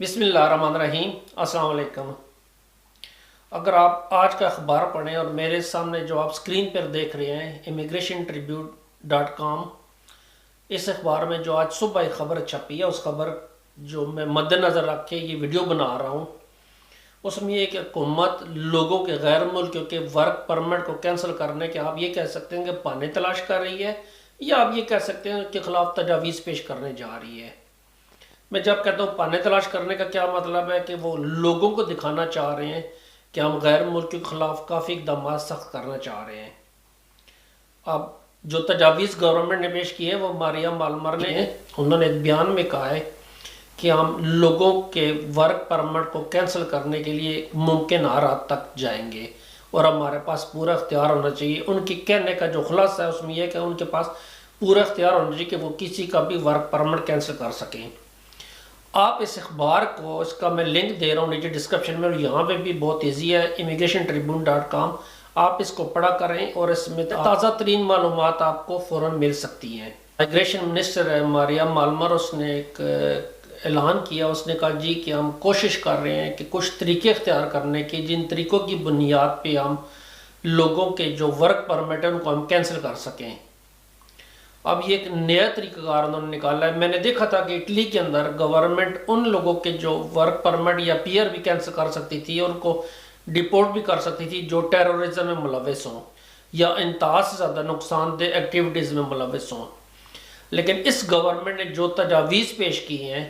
बिस्मिल्लाहिर्रहमानिर्रहीम। अस्सलाम वालेकुम। अगर आप आज का अखबार पढ़ें और मेरे सामने जो आप स्क्रीन पर देख रहे हैं immigrationtribute.com, इस अखबार में जो आज सुबह एक ख़बर छपी है, उस खबर जो मैं मद्देनज़र रख के ये वीडियो बना रहा हूँ, उसमें एक हुकूमत लोगों के गैर मुल्कियों के वर्क परमिट को कैंसिल करने के आप ये कह सकते हैं कि बहाने तलाश कर रही है, या आप ये कह सकते हैं कि खिलाफ तजावीज़ पेश करने जा रही है। मैं जब कहता हूँ बहाने तलाश करने का क्या मतलब है कि वो लोगों को दिखाना चाह रहे हैं कि हम गैर मुल्कियों के खिलाफ काफ़ी इक़दाम सख्त करना चाह रहे हैं। अब जो तजावीज़ गवर्नमेंट ने पेश की है वो मारिया मालमर ने उन्होंने एक बयान में कहा है कि हम लोगों के वर्क परमिट को कैंसिल करने के लिए मुमकिन हर हद तक जाएंगे और हमारे पास पूरा इख्तियार होना चाहिए। उनकी कहने का जो खुलासा है उसमें यह कि उनके पास पूरा इख्तियार होना चाहिए कि वो किसी का भी वर्क परमिट कैंसिल कर सकें। आप इस अखबार को, इसका मैं लिंक दे रहा हूँ नीचे डिस्क्रिप्शन में, और यहाँ पे भी बहुत ईजी है, immigrationtribune.com। आप इसको पढ़ा करें और इसमें ताज़ा तरीन मालूमात आपको फ़ौरन मिल सकती हैं। माइग्रेशन मिनिस्टर है मारिया मालमर, उसने एक ऐलान किया, उसने कहा जी कि हम कोशिश कर रहे हैं कि कुछ तरीके इख्तियार करने के जिन तरीक़ों की बुनियाद पे हम लोगों के जो वर्क परमिट है उनको हम कैंसिल कर सकें। अब ये एक नया तरीक़ाकार उन्होंने निकाला है। मैंने देखा था कि इटली के अंदर गवर्नमेंट उन लोगों के जो वर्क परमिट या पीआर भी कैंसिल कर सकती थी और उनको डिपोर्ट भी कर सकती थी जो टेररिज्म में मुलविस हों या इंतहा से ज़्यादा नुकसानदेह एक्टिविटीज़ में मुलविस हों। लेकिन इस गवर्नमेंट ने जो तजावीज़ पेश की हैं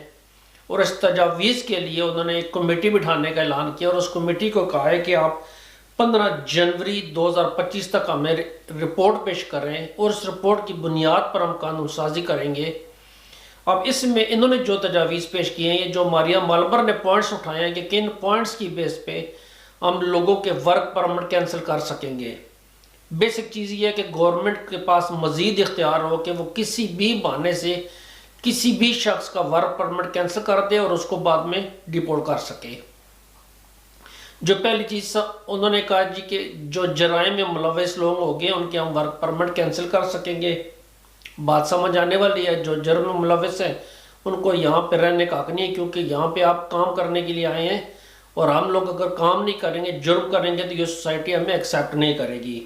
और इस तजावीज़ के लिए उन्होंने एक कमेटी बिठाने का ऐलान किया और उस कमेटी को कहा है कि आप 15 जनवरी 2025 तक हमें रिपोर्ट पेश करें और इस रिपोर्ट की बुनियाद पर हम कानून साजी करेंगे। अब इसमें इन्होंने जो तजावीज़ पेश किए हैं, ये जो मारिया मालमर ने पॉइंट्स उठाए हैं कि किन पॉइंट्स की बेस पे हम लोगों के वर्क परमिट कैंसिल कर सकेंगे। बेसिक चीज़ ये है कि गवर्नमेंट के पास मज़ीद इख्तियार हो कि वो किसी भी बहाने से किसी भी शख्स का वर्क परमिट कैंसिल कर दे और उसको बाद में डिपोर्ट कर सके। जो पहली चीज़ उन्होंने कहा जी कि जो जराइम में मुलविस लोग हो गए उनके हम वर्क परमिट कैंसिल कर सकेंगे। बात समझ आने वाली है। जो जुर्म में मुलविस है उनको यहाँ पे रहने का हक नहीं है, क्योंकि यहाँ पे आप काम करने के लिए आए हैं और हम लोग अगर काम नहीं करेंगे, जुर्म करेंगे, तो ये सोसाइटी हमें एक्सेप्ट नहीं करेगी।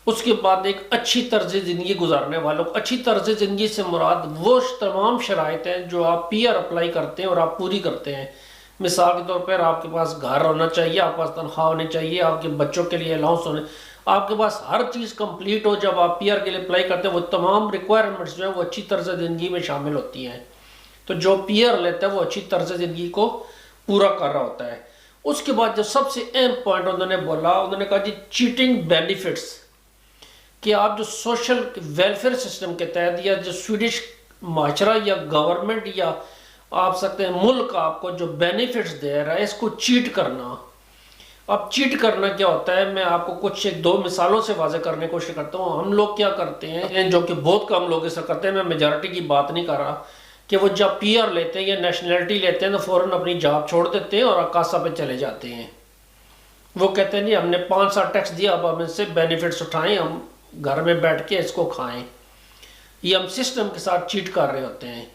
उसके बाद एक अच्छी तर्ज ज़िंदगी गुजारने वालों को, अच्छी तर्ज ज़िंदगी से मुराद वो तमाम शराइत हैं जो आप पीआर अप्लाई करते हैं और आप पूरी करते हैं। मिसाल के तौर पर आपके पास घर होना चाहिए, आपके पास तनख्वाह होनी चाहिए, आपके बच्चों के लिए अलाउंस होने, आपके पास हर चीज़ कंप्लीट हो। जब आप पीआर के लिए अप्लाई करते हैं वो तमाम रिक्वायरमेंट्स जो है वो अच्छी तर्ज ज़िंदगी में शामिल होती हैं। तो जो पीआर लेता है वो अच्छी तर्ज ज़िंदगी को पूरा कर रहा होता है। उसके बाद जो सबसे अहम पॉइंट उन्होंने बोला, उन्होंने कहा जी चीटिंग बेनिफिट्स, कि आप जो सोशल वेलफेयर सिस्टम के तहत या जो स्वीडिश माशरा या गवर्नमेंट या आप सकते हैं मुल्क आपको जो बेनिफिट्स दे रहा है, इसको चीट करना। अब चीट करना क्या होता है, मैं आपको कुछ एक दो मिसालों से वाज़े करने की कोशिश करता हूँ। हम लोग क्या करते हैं, जो कि बहुत कम लोग ऐसा करते हैं, मैं मेजॉरिटी की बात नहीं कर रहा, कि वो जब पीआर लेते हैं या नेशनलिटी लेते हैं तो फ़ौरन अपनी जॉब छोड़ देते हैं और अकासा पे चले जाते हैं। वो कहते हैं नहीं हमने 5 साल टैक्स दिया, अब हम इससे बेनिफिट्स उठाएँ, हम घर में बैठ के इसको खाएँ। ये हम सिस्टम के साथ चीट कर रहे होते हैं।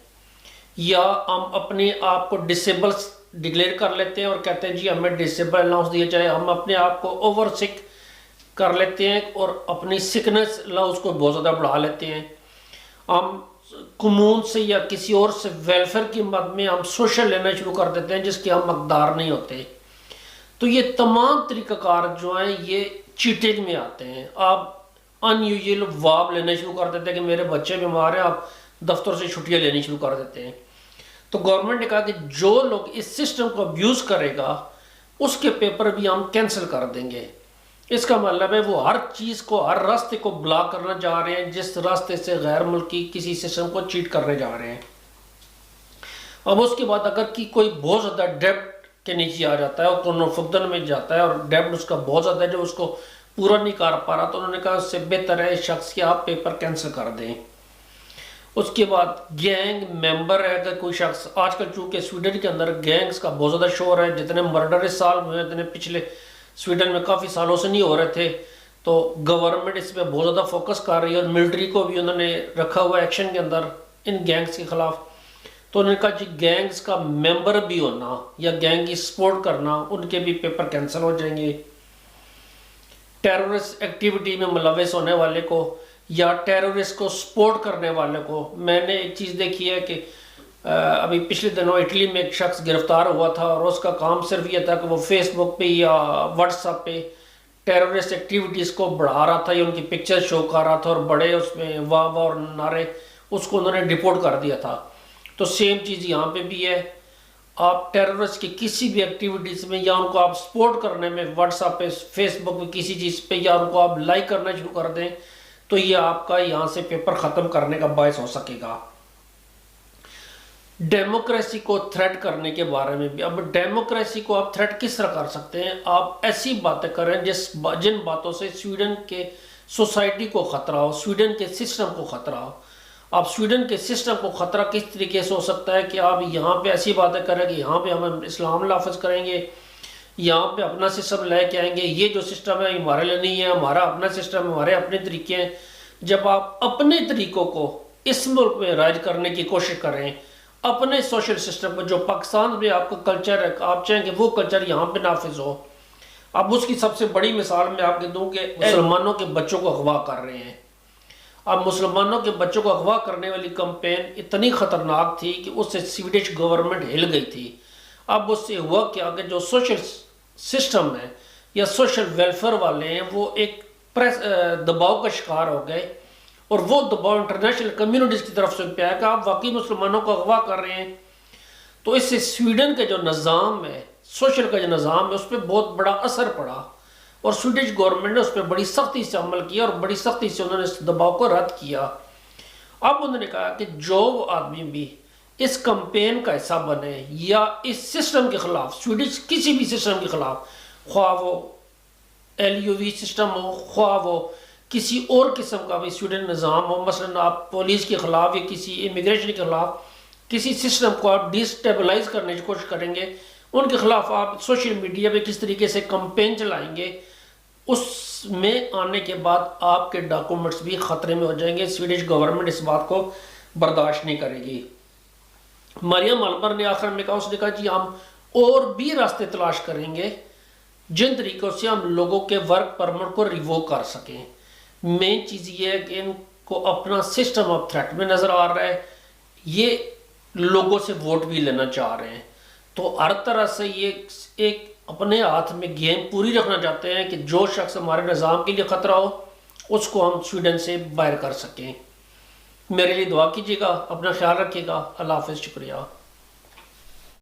या हम अपने आप को डिसेबल डिक्लेयर कर लेते हैं और कहते हैं जी हमें डिसेबल अलाउंस दिया जाए। हम अपने आप को ओवर सिक कर लेते हैं और अपनी सिकनेस अलाउंस को बहुत ज़्यादा बढ़ा लेते हैं। हम कमून से या किसी और से वेलफेयर की मद में हम सोशल लेना शुरू कर देते हैं जिसके हम हकदार नहीं होते। तो ये तमाम तरीक़ाकार जो हैं ये चीटिंग में आते हैं। आप अनयूजुअल वाब लेना शुरू कर देते हैं कि मेरे बच्चे बीमार हैं, आप दफ्तर से छुट्टियाँ लेनी शुरू कर देते हैं। तो गवर्नमेंट ने कहा कि जो लोग इस सिस्टम को अब्यूज़ करेगा उसके पेपर भी हम कैंसिल कर देंगे। इसका मतलब है वो हर चीज़ को, हर रास्ते को ब्लॉक करना चाह रहे हैं जिस रास्ते से गैर मुल्की किसी सिस्टम को चीट करने जा रहे हैं। अब उसके बाद अगर कि कोई बहुत ज़्यादा डेब्ट के नीचे आ जाता है और कोनोफुद्दन में जाता है और डेब्ट उसका बहुत ज़्यादा है जो उसको पूरा नहीं कर पा रहा, तो उन्होंने कहा उससे बेहतर है इस शख्स के आप पेपर कैंसिल कर दें। उसके बाद गैंग मेंबर है, अगर कोई शख्स, आजकल चूँकि स्वीडन के अंदर गैंग्स का बहुत ज़्यादा शोर है, जितने मर्डर इस साल हुए इतने पिछले स्वीडन में काफ़ी सालों से नहीं हो रहे थे, तो गवर्नमेंट इस पर बहुत ज़्यादा फोकस कर रही है और मिलिट्री को भी उन्होंने रखा हुआ एक्शन के अंदर इन गैंग्स के ख़िलाफ़। تو انہوں نے کہا جی گینگز کا ممبر بھی ہونا یا گینگ کی سپورٹ کرنا، ان کے بھی پیپر کینسل ہو جائیں گے۔ ٹیرورسٹ ایکٹیویٹی میں ملوث ہونے والے کو یا ٹیرورسٹ کو سپورٹ کرنے والے کو، میں نے ایک چیز دیکھی ہے کہ ابھی پچھلے دنوں اٹلی میں ایک شخص گرفتار ہوا تھا اور اس کا کام صرف یہ تھا کہ وہ فیس بک پہ یا واٹس ایپ پہ ٹیرورسٹ ایکٹیویٹیز کو بڑھا رہا تھا یا ان کی پکچر شو کر رہا تھا اور بڑے اس میں واہ واہ اور نعرے، اس کو انہوں نے ڈپورٹ کر دیا تھا۔ تو سیم چیز یہاں پہ بھی ہے، آپ ٹیرورسٹ کی کسی بھی ایکٹیویٹیز میں یا ان کو آپ سپورٹ کرنے میں واٹس ایپ پہ فیس بک پہ کسی چیز پہ یا ان کو آپ لائک کرنا شروع کر دیں تو یہ آپ کا یہاں سے پیپر ختم کرنے کا باعث ہو سکے گا۔ ڈیموکریسی کو تھریٹ کرنے کے بارے میں بھی، اب ڈیموکریسی کو آپ تھریٹ کس طرح کر سکتے ہیں؟ آپ ایسی باتیں کریں جن باتوں سے سویڈن کے سوسائٹی کو خطرہ ہو، سویڈن کے سسٹم کو خطرہ ہو۔ آپ سویڈن کے سسٹم کو خطرہ کس طریقے سے ہو سکتا ہے کہ آپ یہاں پہ ایسی باتیں کریں کہ یہاں پہ ہم اسلام نافذ کریں گے، یہاں پہ اپنا سسٹم لے کے آئیں گے، یہ جو سسٹم ہے ہمارے لیے نہیں ہے، ہمارا اپنا سسٹم، ہمارے اپنے طریقے ہیں۔ جب آپ اپنے طریقوں کو اس ملک میں رائج کرنے کی کوشش کریں، اپنے سوشل سسٹم کو، جو پاکستان میں آپ کا کلچر ہے، آپ چاہیں کہ وہ کلچر یہاں پہ نافذ ہو۔ اب اس کی سب سے بڑی مثال میں آپ کے دوں کہ مسلمانوں کے بچوں کو اغوا کر رہے ہیں۔ اب مسلمانوں کے بچوں کو اغوا کرنے والی کمپین اتنی خطرناک تھی کہ اس سے سویڈش گورنمنٹ ہل گئی تھی۔ اب اس سے ہوا کیا کہ جو سوشل سسٹم ہے یا سوشل ویلفیئر والے ہیں وہ ایک دباؤ کا شکار ہو گئے، اور وہ دباؤ انٹرنیشنل کمیونٹیز کی طرف سے پہ آیا کہ آپ واقعی مسلمانوں کو اغوا کر رہے ہیں۔ تو اس سے سویڈن کا جو نظام ہے، سوشل کا جو نظام ہے، اس پہ بہت بڑا اثر پڑا، اور سویڈش گورنمنٹ نے اس پہ بڑی سختی سے عمل کیا اور بڑی سختی سے انہوں نے اس دباؤ کو رد کیا۔ اب انہوں نے کہا کہ جو آدمی بھی اس کمپین کا حصہ بنے یا اس سسٹم کے خلاف، سویڈش کسی بھی سسٹم کے خلاف، خواہ وہ LUV سسٹم ہو، خواہ وہ کسی اور قسم کا بھی سویڈن نظام ہو، مثلا آپ پولیس کے خلاف یا کسی امیگریشن کے خلاف کسی سسٹم کو آپ ڈیسٹیبلائز کرنے کی کوشش کریں گے، ان کے خلاف آپ سوشل میڈیا پہ کس طریقے سے کمپین چلائیں گے، اس میں آنے کے بعد آپ کے ڈاکومنٹس بھی خطرے میں ہو جائیں گے۔ سویڈش گورنمنٹ اس بات کو برداشت نہیں کرے گی۔ مریم البر نے آخر میں کہا، اس نے کہا جی ہم اور بھی راستے تلاش کریں گے جن طریقوں سے ہم لوگوں کے ورک پرمٹ کو ریووک کر سکیں۔ مین چیز یہ ہے کہ ان کو اپنا سسٹم آف تھریٹ میں نظر آ رہا ہے، یہ لوگوں سے ووٹ بھی لینا چاہ رہے ہیں، تو ہر طرح سے یہ ایک اپنے ہاتھ میں گیم پوری رکھنا چاہتے ہیں کہ جو شخص ہمارے نظام کے لیے خطرہ ہو اس کو ہم سویڈن سے باہر کر سکیں۔ میرے لیے دعا کیجیے گا، اپنا خیال رکھیے گا، اللہ حافظ، شکریہ۔